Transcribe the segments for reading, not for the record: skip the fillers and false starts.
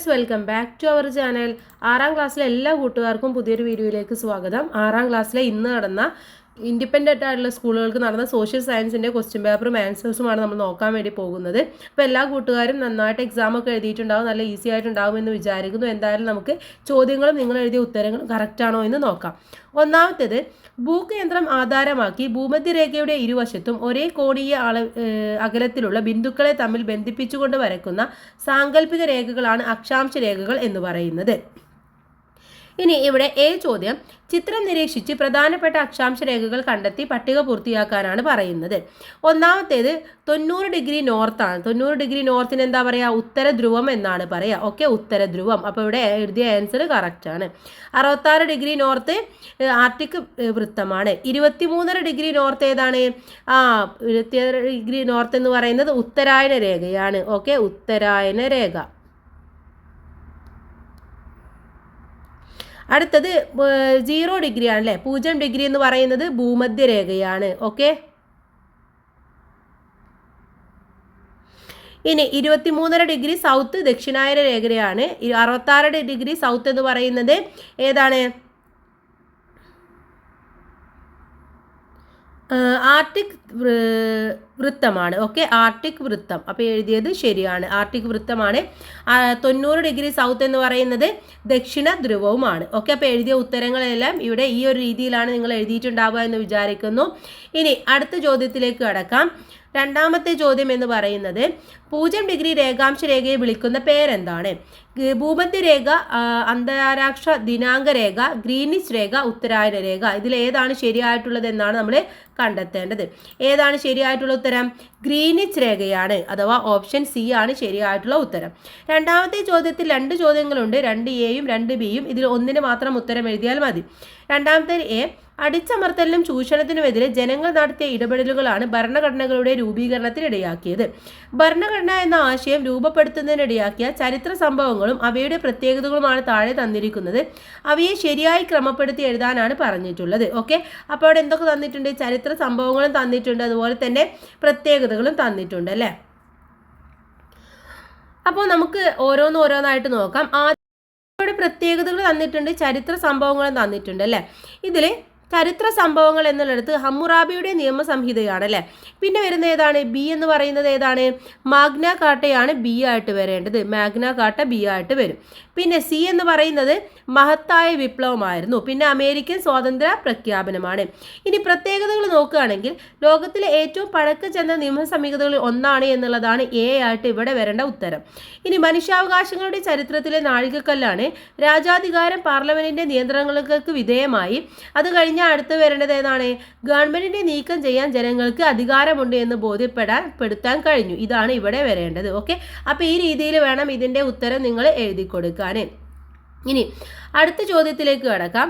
Friends, welcome back to our channel. 6ാം ക്ലാസ്സിലെ എല്ലാ കൂട്ടുകാർക്കും പുതിയൊരു വീഡിയോയിലേക്ക് സ്വാഗതം. 6ാം ക്ലാസ്സിലെ ഇന്ന് നടന്ന ഇൻഡിപെൻഡൻ്റ് ആയിട്ടുള്ള സ്കൂളുകൾക്ക് നടന്ന സോഷ്യൽ സയൻസിൻ്റെ ക്വസ്റ്റ്യൻ പേപ്പറും ആൻസേഴ്സുമാണ് നമ്മൾ നോക്കാൻ വേണ്ടി പോകുന്നത്. അപ്പോൾ എല്ലാ കൂട്ടുകാരും നന്നായിട്ട് എക്സാമൊക്കെ എഴുതിയിട്ടുണ്ടാവും, നല്ല ഈസി ആയിട്ടുണ്ടാവും എന്ന് വിചാരിക്കുന്നു. എന്തായാലും നമുക്ക് ചോദ്യങ്ങളും നിങ്ങൾ എഴുതിയ ഉത്തരങ്ങളും കറക്റ്റാണോ എന്ന് നോക്കാം. ഒന്നാമത്തേത്, ഭൂകേന്ദ്രം ആധാരമാക്കി ഭൂമധ്യരേഖയുടെ ഇരുവശത്തും ഒരേ കോണീയ അകലത്തിലുള്ള ബിന്ദുക്കളെ തമ്മിൽ ബന്ധിപ്പിച്ചുകൊണ്ട് വരയ്ക്കുന്ന സാങ്കല്പിക രേഖകളാണ് അക്ഷാംശ രേഖകൾ എന്ന് പറയുന്നത്. ഇനി ഇവിടെ ചോദ്യം, ചിത്രം നിരീക്ഷിച്ച് പ്രധാനപ്പെട്ട അക്ഷാംശ രേഖകൾ കണ്ടെത്തി പട്ടിക പൂർത്തിയാക്കാനാണ് പറയുന്നത്. ഒന്നാമത്തേത് 90 ഡിഗ്രി നോർത്താണ്. 90 ഡിഗ്രി നോർത്തിന് എന്താ പറയുക? ഉത്തര ധ്രുവം എന്നാണ് പറയുക. ഓക്കെ, ഉത്തര ധ്രുവം. അപ്പോൾ ഇവിടെ എഴുതിയ ആൻസർ കറക്റ്റാണ്. 66 ഡിഗ്രി നോർത്ത് ആർട്ടിക് വൃത്തമാണ്. 23.5 ഡിഗ്രി നോർത്ത് ഏതാണ്? 26 ഡിഗ്രി നോർത്ത് എന്ന് പറയുന്നത് ഉത്തരായന രേഖയാണ്. ഓക്കെ, ഉത്തരായന രേഖ. അടുത്തത് 0 ഡിഗ്രി ആണല്ലേ, 0 ഡിഗ്രി എന്ന് പറയുന്നത് ഭൂമധ്യരേഖയാണ്. ഓക്കെ, ഇനി 23.5 ഡിഗ്രി സൗത്ത് ദക്ഷിണായന രേഖയാണ്. 66 ഡിഗ്രി സൗത്ത് എന്ന് പറയുന്നത് ഏതാണ്? ആർട്ടിക് വൃത്തമാണ്. ഓക്കെ, ആർട്ടിക് വൃത്തം. അപ്പോൾ എഴുതിയത് ശരിയാണ്, ആർട്ടിക് വൃത്തമാണ്. 90 ഡിഗ്രി സൗത്ത് എന്ന് പറയുന്നത് ദക്ഷിണ ധ്രുവവുമാണ്. ഓക്കെ, അപ്പോൾ എഴുതിയ ഉത്തരങ്ങളെല്ലാം ഇവിടെ ഈ ഒരു രീതിയിലാണ് നിങ്ങൾ എഴുതിയിട്ടുണ്ടാവുക എന്ന് വിചാരിക്കുന്നു. ഇനി അടുത്ത ചോദ്യത്തിലേക്ക് കടക്കാം. രണ്ടാമത്തെ ചോദ്യം എന്ന് പറയുന്നത്, 0 ഡിഗ്രി രേഖാംശ രേഖയെ വിളിക്കുന്ന പേരെന്താണ്? ഭൂമധ്യരേഖ, അന്താരാഷ്ട്ര ദിനാങ്ക രേഖ, ഗ്രീനിച്ച് രേഖ, ഉത്തരായന രേഖ. ഇതിൽ ഏതാണ് ശരിയായിട്ടുള്ളത് എന്നാണ് നമ്മൾ കണ്ടെത്തേണ്ടത്. ഏതാണ് ശരിയായിട്ടുള്ള ഉത്തരം? ഗ്രീനിച്ച് രേഖയാണ്, അഥവാ ഓപ്ഷൻ സി ആണ് ശരിയായിട്ടുള്ള ഉത്തരം. രണ്ടാമത്തെ ചോദ്യത്തിൽ 2 ചോദ്യങ്ങളുണ്ട്, 2A-യും 2B-യും. ഇതിൽ ഒന്നിന് മാത്രം ഉത്തരം എഴുതിയാൽ മതി. രണ്ടാമത്തെ A, അടിച്ചമർത്തലിനും ചൂഷണത്തിനുമെതിരെ ജനങ്ങൾ നടത്തിയ ഇടപെടലുകളാണ് ഭരണഘടനകളുടെ രൂപീകരണത്തിനിടയാക്കിയത്. ഭരണഘടന എന്ന ആശയം രൂപപ്പെടുത്തുന്നതിനിടയാക്കിയ ചരിത്ര സംഭവങ്ങളും അവയുടെ പ്രത്യേകതകളുമാണ് താഴെ തന്നിരിക്കുന്നത്. അവയെ ശരിയായി ക്രമപ്പെടുത്തി എഴുതാനാണ് പറഞ്ഞിട്ടുള്ളത്. ഓക്കെ, അപ്പോൾ അവിടെ എന്തൊക്കെ തന്നിട്ടുണ്ട്? ചരിത്ര സംഭവങ്ങളും തന്നിട്ടുണ്ട്, അതുപോലെ തന്നെ പ്രത്യേകതകളും തന്നിട്ടുണ്ട് അല്ലേ. അപ്പോൾ നമുക്ക് ഓരോന്നായിട്ട് നോക്കാം. ആദ്യം പ്രത്യേകതകൾ തന്നിട്ടുണ്ട്, ചരിത്ര സംഭവങ്ങളും തന്നിട്ടുണ്ട് അല്ലേ. ഇതിൽ ചരിത്ര സംഭവങ്ങൾ എന്നുള്ളിടത്ത് ഹമ്മുറാബിയുടെ നിയമസംഹിതയാണ് അല്ലേ. പിന്നെ വരുന്ന ഏതാണ്? ബി എന്ന് പറയുന്നത് ഏതാണ്? മാഗ്ന കാട്ടയാണ് ബി ആയിട്ട് വരേണ്ടത്. മാഗ്ന കാട്ട ബി ആയിട്ട് വരും. പിന്നെ സി എന്ന് പറയുന്നത് മഹത്തായ വിപ്ലവമായിരുന്നു. പിന്നെ അമേരിക്കൻ സ്വാതന്ത്ര്യ പ്രഖ്യാപനമാണ്. ഇനി പ്രത്യേകതകൾ നോക്കുകയാണെങ്കിൽ ലോകത്തിലെ ഏറ്റവും പഴക്കം ചെന്ന നിയമസംഹിതകളിൽ ഒന്നാണ് എന്നുള്ളതാണ് എ ആയിട്ട് ഇവിടെ വരേണ്ട ഉത്തരം. ഇനി മനുഷ്യാവകാശങ്ങളുടെ ചരിത്രത്തിലെ നാഴികക്കല്ലാണ്. രാജാധികാരം പാർലമെന്റിന്റെ നിയന്ത്രണങ്ങൾക്ക് വിധേയമായി. അത് കഴിഞ്ഞാൽ അടുത്ത് വരേണ്ടത് ഏതാണ്? ഗവൺമെന്റിനെ നീക്കം ചെയ്യാൻ ജനങ്ങൾക്ക് അധികാരമുണ്ട് എന്ന് ബോധ്യപ്പെടുത്താൻ കഴിഞ്ഞു. ഇതാണ് ഇവിടെ വരേണ്ടത്. ഓക്കെ, അപ്പോൾ ഈ രീതിയിൽ വേണം ഇതിൻ്റെ ഉത്തരം നിങ്ങൾ എഴുതി കൊടുക്കാൻ. ഇനി അടുത്ത ചോദ്യത്തിലേക്ക് കടക്കാം.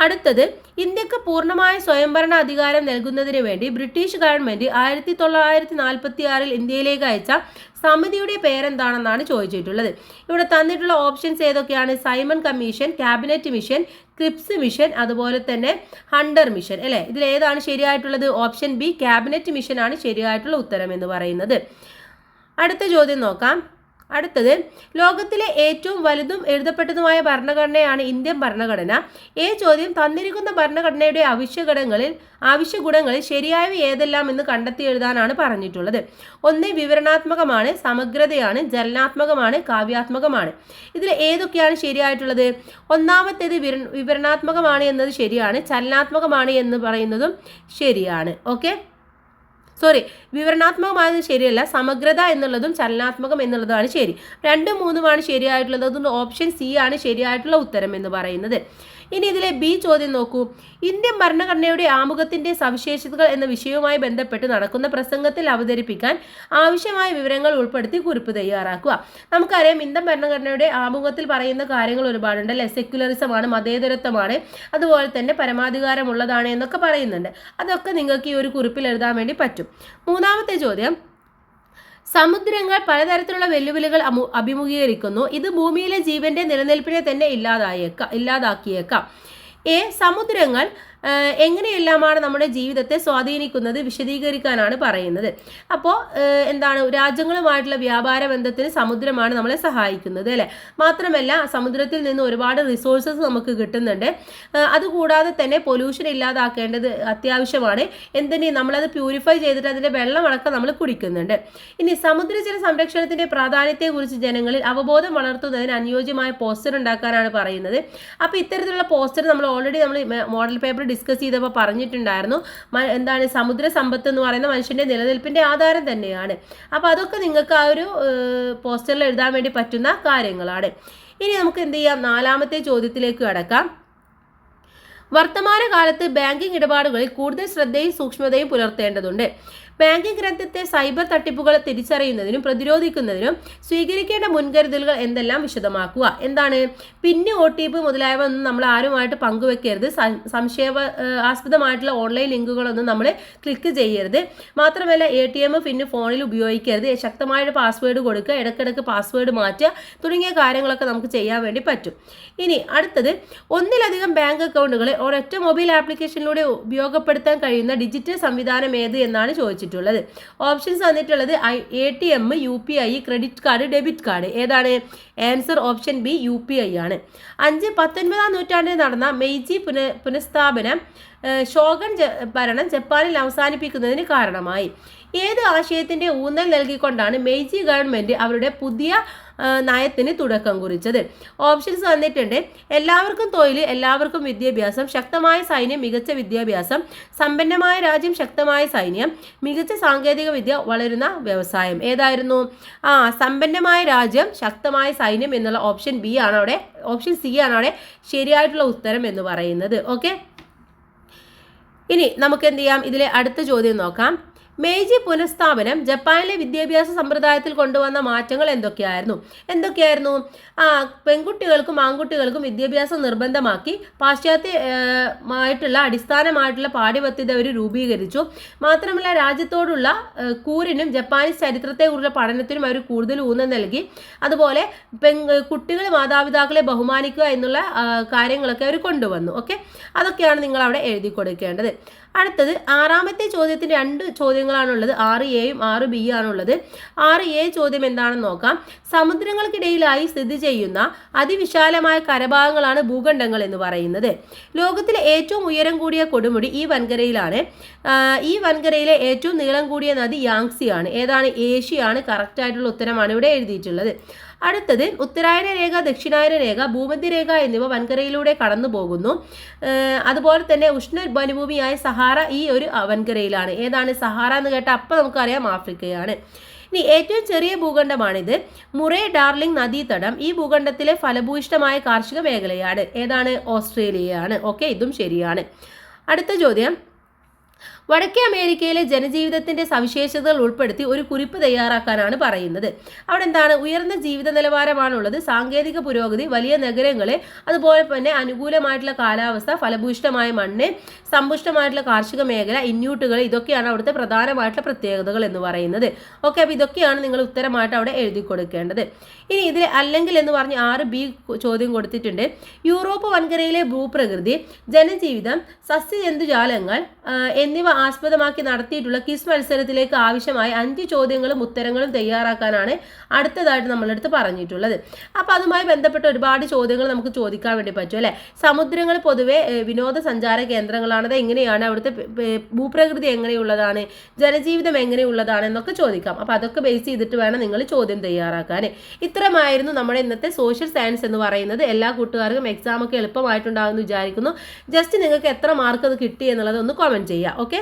അടുത്തത്, ഇന്ത്യക്ക് പൂർണ്ണമായ സ്വയംഭരണ അധികാരം നൽകുന്നതിന് വേണ്ടി ബ്രിട്ടീഷ് ഗവൺമെന്റ് 1946 ഇന്ത്യയിലേക്ക് അയച്ച സമിതിയുടെ പേരെന്താണെന്നാണ് ചോദിച്ചിട്ടുള്ളത്. ഇവിടെ തന്നിട്ടുള്ള ഓപ്ഷൻസ് ഏതൊക്കെയാണ്? Simon commission, cabinet mission, Cripps mission, അതുപോലെ തന്നെ ഹണ്ടർ മിഷൻ അല്ലേ. ഇതിൽ ഏതാണ് ശരിയായിട്ടുള്ളത്? ഓപ്ഷൻ ബി, ക്യാബിനറ്റ് മിഷൻ ആണ് ശരിയായിട്ടുള്ള ഉത്തരം എന്ന് പറയുന്നത്. അടുത്ത ചോദ്യം നോക്കാം. അടുത്തത്, ലോകത്തിലെ ഏറ്റവും വലുതും എഴുതപ്പെട്ടതുമായ ഭരണഘടനയാണ് ഇന്ത്യൻ ഭരണഘടന. ചോദ്യം, തന്നിരിക്കുന്ന ഭരണഘടനയുടെ അവശ്യ ഗുണങ്ങളിൽ ശരിയായവ ഏതെല്ലാം എന്ന് കണ്ടെത്തി എഴുതാനാണ് പറഞ്ഞിട്ടുള്ളത്. 1 വിവരണാത്മകമാണ്, സമഗ്രതയാണ്, ചലനാത്മകമാണ്, കാവ്യാത്മകമാണ്. ഇതിൽ ഏതൊക്കെയാണ് ശരിയായിട്ടുള്ളത്? ഒന്നാമത്തേത് വിവരണാത്മകമാണ് എന്നത് ശരിയാണ്. ചലനാത്മകമാണ് എന്ന് പറയുന്നതും ശരിയാണ്. ഓക്കെ, വിവരണാത്മകമായത് ശരിയല്ല. സമഗ്രത എന്നുള്ളതും ചലനാത്മകം എന്നുള്ളതാണ് ശരി. 2ഉം 3ഉമാണ് ശരിയായിട്ടുള്ളത്. അതുകൊണ്ട് ഓപ്ഷൻ സി ആണ് ശരിയായിട്ടുള്ള ഉത്തരം എന്ന് പറയുന്നത്. ഇനി ഇതിലെ ബി ചോദ്യം നോക്കൂ. ഇന്ത്യൻ ഭരണഘടനയുടെ ആമുഖത്തിന്റെ സവിശേഷതകൾ എന്ന വിഷയവുമായി ബന്ധപ്പെട്ട് നടക്കുന്ന പ്രസംഗത്തിൽ അവതരിപ്പിക്കാൻ ആവശ്യമായ വിവരങ്ങൾ ഉൾപ്പെടുത്തി കുറിപ്പ് തയ്യാറാക്കുക. നമുക്കറിയാം, ഇന്ത്യൻ ഭരണഘടനയുടെ ആമുഖത്തിൽ പറയുന്ന കാര്യങ്ങൾ ഒരുപാടുണ്ട് അല്ലെ. സെക്യുലറിസമാണ്, മതേതരത്വമാണ്, അതുപോലെ തന്നെ പരമാധികാരമുള്ളതാണ് എന്നൊക്കെ പറയുന്നുണ്ട്. അതൊക്കെ നിങ്ങൾക്ക് ഈ ഒരു കുറിപ്പിൽ എഴുതാൻ വേണ്ടി പറ്റും. മൂന്നാമത്തെ ചോദ്യം, സമുദ്രങ്ങൾ പലതരത്തിലുള്ള വെല്ലുവിളികൾ അഭിമുഖീകരിക്കുന്നു. ഇത് ഭൂമിയിലെ ജീവന്റെ നിലനിൽപ്പിനെ തന്നെ ഇല്ലാതാക്കിയേക്കാം. സമുദ്രങ്ങൾ എങ്ങനെയെല്ലാമാണ് നമ്മുടെ ജീവിതത്തെ സ്വാധീനിക്കുന്നത് വിശദീകരിക്കാനാണ് പറയുന്നത്. അപ്പോൾ എന്താണ്, രാജ്യങ്ങളുമായിട്ടുള്ള വ്യാപാര ബന്ധത്തിന് സമുദ്രമാണ് നമ്മളെ സഹായിക്കുന്നത് അല്ലേ. മാത്രമല്ല സമുദ്രത്തിൽ നിന്ന് ഒരുപാട് റിസോഴ്സസ് നമുക്ക് കിട്ടുന്നുണ്ട്. അതുകൂടാതെ തന്നെ പൊല്യൂഷൻ ഇല്ലാതാക്കേണ്ടത് അത്യാവശ്യമാണ്. എന്തിന്, നമ്മളത് പ്യൂരിഫൈ ചെയ്തിട്ട് അതിൻ്റെ വെള്ളമടക്കം നമ്മൾ കുടിക്കുന്നുണ്ട്. ഇനി സമുദ്രജല സംരക്ഷണത്തിന്റെ പ്രാധാന്യത്തെക്കുറിച്ച് ജനങ്ങളിൽ അവബോധം വളർത്തുന്നതിന് അനുയോജ്യമായ പോസ്റ്റർ ഉണ്ടാക്കാനാണ് പറയുന്നത്. അപ്പോൾ ഇത്തരത്തിലുള്ള പോസ്റ്റർ നമ്മൾ ഓൾറെഡി മോഡൽ പേപ്പർ ഡിസ്കസ് ചെയ്തപ്പോൾ പറഞ്ഞിട്ടുണ്ടായിരുന്നു. എന്താണ്, സമുദ്ര സമ്പത്ത് എന്ന് പറയുന്ന മനുഷ്യന്റെ നിലനിൽപ്പിന്റെ ആധാരം തന്നെയാണ്. അപ്പോൾ അതൊക്കെ നിങ്ങൾക്ക് ആ ഒരു പോസ്റ്ററിൽ എഴുതാൻ വേണ്ടി പറ്റുന്ന കാര്യങ്ങളാണ്. ഇനി നമുക്ക് എന്ത് ചെയ്യാം, 4ാമത്തെ ചോദ്യത്തിലേക്ക് കടക്കാം. വർത്തമാനകാലത്ത് ബാങ്കിംഗ് ഇടപാടുകളിൽ കൂടുതൽ ശ്രദ്ധയും സൂക്ഷ്മതയും പുലർത്തേണ്ടതുണ്ട്. ബാങ്കിംഗ് രംഗത്തെ സൈബർ തട്ടിപ്പുകൾ തിരിച്ചറിയുന്നതിനും പ്രതിരോധിക്കുന്നതിനും സ്വീകരിക്കേണ്ട മുൻകരുതലുകൾ എന്തെല്ലാം വിശദമാക്കുക. എന്താണ്, പിന്നെ OTP മുതലായവ ഒന്നും നമ്മൾ ആരുമായിട്ട് പങ്കുവെക്കരുത്. ആസ്പദമായിട്ടുള്ള ഓൺലൈൻ ലിങ്കുകളൊന്നും നമ്മൾ ക്ലിക്ക് ചെയ്യരുത്. മാത്രമല്ല ATM പിൻ ഫോണിൽ ഉപയോഗിക്കരുത്. ശക്തമായിട്ട് പാസ്വേഡ് കൊടുക്കുക, ഇടയ്ക്കിടയ്ക്ക് പാസ്വേഡ് മാറ്റുക തുടങ്ങിയ കാര്യങ്ങളൊക്കെ നമുക്ക് ചെയ്യാൻ വേണ്ടി പറ്റും. ഇനി അടുത്തത്, ഒന്നിലധികം ബാങ്ക് അക്കൗണ്ടുകളെ ഒരൊറ്റ മൊബൈൽ ആപ്ലിക്കേഷനിലൂടെ ഉപയോഗപ്പെടുത്താൻ കഴിയുന്ന ഡിജിറ്റൽ സംവിധാനം ഏത് എന്നാണ് ചോദിച്ചിട്ടുള്ളത്. ഓപ്ഷൻസ് തന്നിട്ടുള്ളത് ATM, UPI, credit card, debit card. ഏതാണ് ആൻസർ? ഓപ്ഷൻ ബി UPI ആണ്. 5. 19ാം നൂറ്റാണ്ടിൽ നടന്ന മെയ്ജി പുനഃസ്ഥാപനം ഷോഗൻ ഭരണം ജപ്പാനിൽ അവസാനിപ്പിക്കുന്നതിന് കാരണമായി. ഏത് ആശയത്തിന്റെ ഊന്നൽ നൽകിക്കൊണ്ടാണ് മെയ്ജി ഗവൺമെന്റ് അവരുടെ പുതിയ നയത്തിന് തുടക്കം കുറിച്ചത്? ഓപ്ഷൻസ് വന്നിട്ടുണ്ട്. എല്ലാവർക്കും തൊഴിൽ, എല്ലാവർക്കും വിദ്യാഭ്യാസം, ശക്തമായ സൈന്യം, മികച്ച വിദ്യാഭ്യാസം, സമ്പന്നമായ രാജ്യം, ശക്തമായ സൈന്യം, മികച്ച സാങ്കേതിക വിദ്യ, വളരുന്ന വ്യവസായം. ഏതായിരുന്നു? സമ്പന്നമായ രാജ്യം, ശക്തമായ സൈന്യം എന്നുള്ള ഓപ്ഷൻ ബി ആണ് അവിടെ, ഓപ്ഷൻ സി ആണ് അവിടെ ശരിയായിട്ടുള്ള ഉത്തരം എന്ന് പറയുന്നത്. ഓക്കെ, ഇനി നമുക്ക് എന്ത് ചെയ്യാം, ഇതിലെ അടുത്ത ചോദ്യം നോക്കാം. മെയ്ജി പുനഃസ്ഥാപനം ജപ്പാനിലെ വിദ്യാഭ്യാസ സമ്പ്രദായത്തിൽ കൊണ്ടുവന്ന മാറ്റങ്ങൾ എന്തൊക്കെയായിരുന്നു? പെൺകുട്ടികൾക്കും ആൺകുട്ടികൾക്കും വിദ്യാഭ്യാസം നിർബന്ധമാക്കി. പാശ്ചാത്യമായിട്ടുള്ള അടിസ്ഥാനമായിട്ടുള്ള പാഠ്യപദ്ധതി അവർ രൂപീകരിച്ചു. മാത്രമല്ല രാജ്യത്തോടുള്ള കൂറിനും ജപ്പാനീസ് ചരിത്രത്തെക്കുറിച്ചുള്ള പഠനത്തിനും അവർ കൂടുതൽ ഊന്നൽ നൽകി. അതുപോലെ കുട്ടികൾ മാതാപിതാക്കളെ ബഹുമാനിക്കുക എന്നുള്ള കാര്യങ്ങളൊക്കെ അവർ കൊണ്ടുവന്നു. ഓക്കെ, അതൊക്കെയാണ് നിങ്ങൾ അവിടെ എഴുതി കൊടുക്കേണ്ടത്. അടുത്തത് 6ാമത്തെ ചോദ്യത്തിന് 2 ചോദ്യങ്ങളാണുള്ളത്. 6A-യും 6B ആണുള്ളത്. 6A ചോദ്യം എന്താണെന്ന് നോക്കാം. സമുദ്രങ്ങൾക്കിടയിലായി സ്ഥിതി ചെയ്യുന്ന അതിവിശാലമായ കരഭാഗങ്ങളാണ് ഭൂഖണ്ഡങ്ങൾ എന്ന് പറയുന്നത്. ലോകത്തിലെ ഏറ്റവും ഉയരം കൂടിയ കൊടുമുടി ഈ വൻകരയിലാണ്. ഈ വൻകരയിലെ ഏറ്റവും നീളം കൂടിയ നദി യാങ്സി ആണ്. ഏതാണ്? ഏഷ്യയാണ്. കറക്റ്റ് ആയിട്ടുള്ള ഉത്തരമാണ് ഇവിടെ എഴുതിയിട്ടുള്ളത്. അടുത്തത്, ഉത്തരായന രേഖ, ദക്ഷിണായന രേഖ, ഭൂമധ്യരേഖ എന്നിവ വൻകരയിലൂടെ കടന്നു പോകുന്നു. അതുപോലെ തന്നെ ഉഷ്ണ വനഭൂമിയായ സഹാറ ഈ ഒരു വൻകരയിലാണ്. ഏതാണ്? സഹാറ എന്ന് കേട്ടാൽ അപ്പം നമുക്കറിയാം ആഫ്രിക്കയാണ്. ഇനി ഏറ്റവും ചെറിയ ഭൂഖണ്ഡമാണിത്. മുറേ ഡാർലിംഗ് നദീതടം ഈ ഭൂഖണ്ഡത്തിലെ ഫലഭൂയിഷ്ഠമായ കാർഷിക മേഖലയാണ്. ഏതാണ്? ഓസ്ട്രേലിയയാണ്. ഓക്കെ, ഇതും ശരിയാണ്. അടുത്ത ചോദ്യം, വടക്കേ അമേരിക്കയിലെ ജനജീവിതത്തിന്റെ സവിശേഷതകൾ ഉൾപ്പെടുത്തി ഒരു കുറിപ്പ് തയ്യാറാക്കാനാണ് പറയുന്നത്. അവിടെ എന്താണ്? ഉയർന്ന ജീവിത നിലവാരമാണുള്ളത്, സാങ്കേതിക പുരോഗതി, വലിയ നഗരങ്ങള്, അതുപോലെ തന്നെ അനുകൂലമായിട്ടുള്ള കാലാവസ്ഥ, ഫലഭൂയിഷ്ഠമായ മണ്ണ്, സമ്പുഷ്ടമായിട്ടുള്ള കാർഷിക മേഖല, ഇന്യൂട്ടുകൾ, ഇതൊക്കെയാണ് അവിടുത്തെ പ്രധാനമായിട്ടുള്ള പ്രത്യേകതകൾ എന്ന് പറയുന്നത്. ഓക്കെ, അപ്പോൾ ഇതൊക്കെയാണ് നിങ്ങൾ ഉത്തരമായിട്ട് അവിടെ എഴുതി കൊടുക്കേണ്ടത്. ഇനി ഇതിൽ അല്ലെങ്കിൽ എന്ന് പറഞ്ഞ് 6B ചോദ്യം കൊടുത്തിട്ടുണ്ട്. യൂറോപ്പ് വൻകരയിലെ ഭൂപ്രകൃതി, ജനജീവിതം, സസ്യജന്തുജാലങ്ങൾ എന്നിവ ആസ്പദമാക്കി നടത്തിയിട്ടുള്ള ക്വിസ് മത്സരത്തിലേക്ക് ആവശ്യമായ 5 ചോദ്യങ്ങളും ഉത്തരങ്ങളും തയ്യാറാക്കാനാണ് അടുത്തതായിട്ട് നമ്മളെടുത്ത് പറഞ്ഞിട്ടുള്ളത്. അപ്പോൾ അതുമായി ബന്ധപ്പെട്ട ഒരുപാട് ചോദ്യങ്ങൾ നമുക്ക് ചോദിക്കാൻ വേണ്ടി പറ്റും അല്ലേ. സമുദ്രങ്ങൾ പൊതുവെ വിനോദസഞ്ചാര കേന്ദ്രങ്ങളാണ്. അത് എങ്ങനെയാണ്, അവിടുത്തെ ഭൂപ്രകൃതി എങ്ങനെയുള്ളതാണ്, ജനജീവിതം എങ്ങനെയുള്ളതാണ് എന്നൊക്കെ ചോദിക്കാം. അപ്പോൾ അതൊക്കെ ബേസ് ചെയ്തിട്ട് വേണം നിങ്ങൾ ചോദ്യം തയ്യാറാക്കാൻ. ഇത്രമായിരുന്നു നമ്മുടെ ഇന്നത്തെ സോഷ്യൽ സയൻസ് എന്ന് പറയുന്നത്. എല്ലാ കൂട്ടുകാർക്കും എക്സാം ഒക്കെ എളുപ്പമായിട്ടുണ്ടാകുമെന്ന് വിചാരിക്കുന്നു. ജസ്റ്റ് നിങ്ങൾക്ക് എത്ര മാർക്ക് അത് കിട്ടി എന്നുള്ളത് ഒന്ന് കമൻറ്റ് ചെയ്യുക. ഓക്കെ.